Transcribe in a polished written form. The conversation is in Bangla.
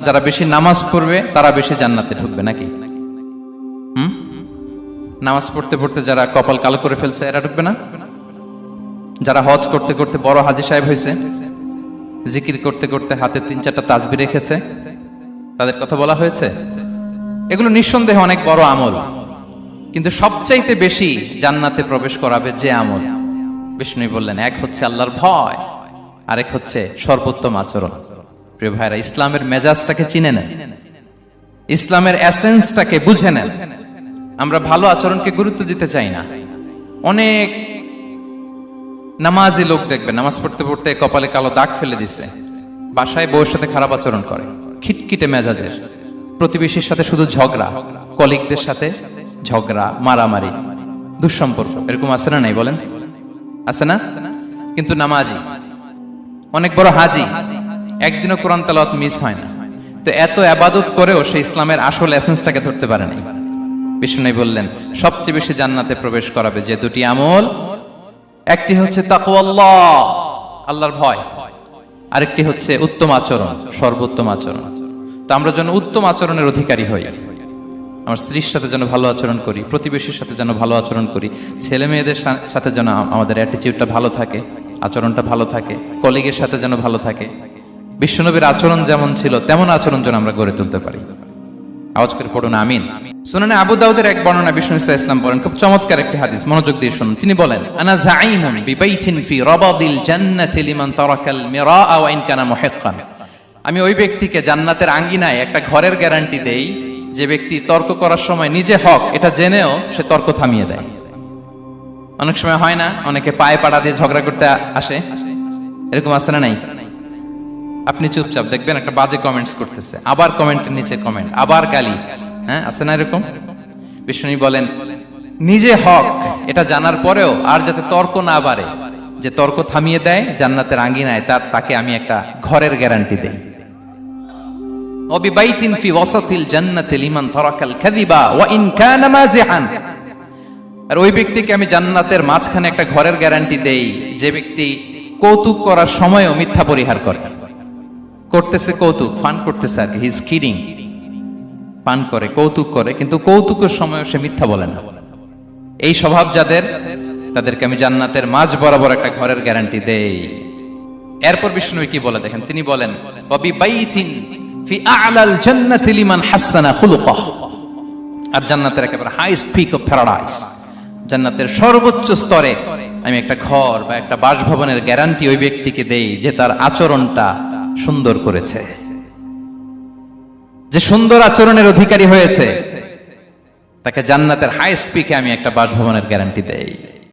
যারা বেশি নামাজ পড়বে তারা বেশি জান্নাতে ঢুকবে নাকি? নামাজ পড়তে পড়তে যারা কপাল কালো করে ফেলছে এরা ঢুকবে না? যারা হজ করতে করতে বড় হাজী সাহেব হয়েছে, জিকির করতে করতে হাতে 3-4টা তাসবিহ রেখেছে, তাদের কথা বলা হয়েছে। এগুলো নিঃসন্দেহে অনেক বড় আমল, কিন্তু সবচাইতে বেশি জান্নাতে প্রবেশ করাবে যে আমল, বিষ্ণু বললেন, এক হচ্ছে আল্লাহর ভয়, আরেক হচ্ছে সর্বোত্তম আচরণ। প্রিয় ভাইরা, ইসলামের মেজাজটাকে চিনে নেন, ইসলামের এসেন্সটাকে বুঝে নেন। আমরা ভালো আচরণকে গুরুত্ব দিতে চাই না। অনেক নামাজি লোক দেখবেন নামাজ পড়তে পড়তে কপালে কালো দাগ ফেলে দিছে, বাসায় বউয়ের সাথে খারাপ আচরণ করে, খিটখিটে মেজাজের, প্রতিবেশীর সাথে শুধু ঝগড়া, কলিগদের সাথে ঝগড়া, মারামারি, দুঃসম্পর্ক, এরকম আছে না নাই বলেন? আছে না? কিন্তু নামাজি, অনেক বড় হাজি, একদিনও কোরআন তেলাওয়াত মিস হয় না, তো এত ইবাদত করেও সে ইসলামের আসল এসেন্সটাকে ধরতে পারে নাই। বিষ্ণু বললেন, সবচেয়ে বেশি জান্নাতে প্রবেশ করাবে যে দুটি আমল, একটি হচ্ছে তাকওয়াল্লাহ, আল্লাহর ভয়, আরেকটি হচ্ছে উত্তম আচরণ, সর্বোত্তম আচরণ। তো আমরা যেন উত্তম আচরণের অধিকারী হই, আমার স্ত্রীর সাথে যেন ভালো আচরণ করি, প্রতিবেশীর সাথে যেন ভালো আচরণ করি, ছেলে মেয়েদের সাথে যেন আমাদের অ্যাটিটিউডটা ভালো থাকে, আচরণটা ভালো থাকে, কলিগের সাথে যেন ভালো থাকে। বিশ্বনবীর আচরণ যেমন ছিল তেমন আচরণ যেন আমরা গড়ে তুলতে পারি। আওয়াজ করে পড়ুন আমিন। সুনানে আবু দাউদের এক বর্ণনা বিষ্ণু ইসলাম বলেন, খুব চমৎকার একটি হাদিস, মনোযোগ দিয়ে শুনুন। তিনি বলেন, আনা যাঈনুন বিবাইতিন ফি রাবাদিল জান্নাতি লিমান তারাকাল মিরাআ ওয়া ইন কানা মুহিক্কান। আমি ওই ব্যক্তিকে জান্নাতের আঙ্গিনায় একটা ঘরের গ্যারান্টি দেই যে ব্যক্তি তর্ক করার সময় নিজে হক এটা জেনেও সে তর্ক থামিয়ে দেয়। অনেক সময় হয় না, অনেকে পায়ে পাড়া দিয়ে ঝগড়া করতে আসে, এরকম আছে না নাই? আপনি চুপচাপ দেখবেন একটা বাজে কমেন্টস করতেছে, আবার কমেন্টের নিচে কমেন্ট, আবার গালি, হ্যাঁ আছে না এরকম? বিষ্ণু বলেন, নিজে হক এটা জানার পরেও আর যাতে তর্ক না বাড়ে, যে তর্ক থামিয়ে দেয় জান্নাতের আঙ্গিনায়, তাকে আমি একটা ঘরের গ্যারান্টি দেই। ওয়াবিবাইতিন ফি ওয়াসাতিল জান্নাতি লিমান তারাকাল কাযিবা ওয়া ইন কানা মাযিহান। আর ওই ব্যক্তিকে আমি জান্নাতের মাঝখানে একটা ঘরের গ্যারান্টি দেই যে ব্যক্তি কৌতুক করার সময়ও মিথ্যা পরিহার করে। করতেছে কৌতুক, ফান করতেছে আর কি, হি ইজ কিডিং, পান করে, কৌতুক করে, কিন্তু কৌতুকের সময় সে মিথ্যা বলে না। এই স্বভাব যাদের, তাদেরকে আমি জান্নাতের মাঝ বরাবর একটা ঘরের গ্যারান্টি দেই। এরপর বিষ্ণু কি বলে দেখেন, তিনি বলেন, ওয়াবিবাইতিন ফি আ'লাল জান্নাতি লিমান হাসানা খুলুকাহু। আর জান্নাতের একেবারে হাইস্ট পিক অফ প্যারাডাইস, জান্নাতের সর্বোচ্চ স্তরে আমি একটা ঘর বা একটা বাসভবনের গ্যারান্টি ওই ব্যক্তিকে দেই যে তার আচরণটা সুন্দর করেছে, যে সুন্দর আচরণের অধিকারী হয়েছে, তাকে জান্নাতের হাইস্ট পিকে আমি একটা বাসভবনের গ্যারান্টি দেই।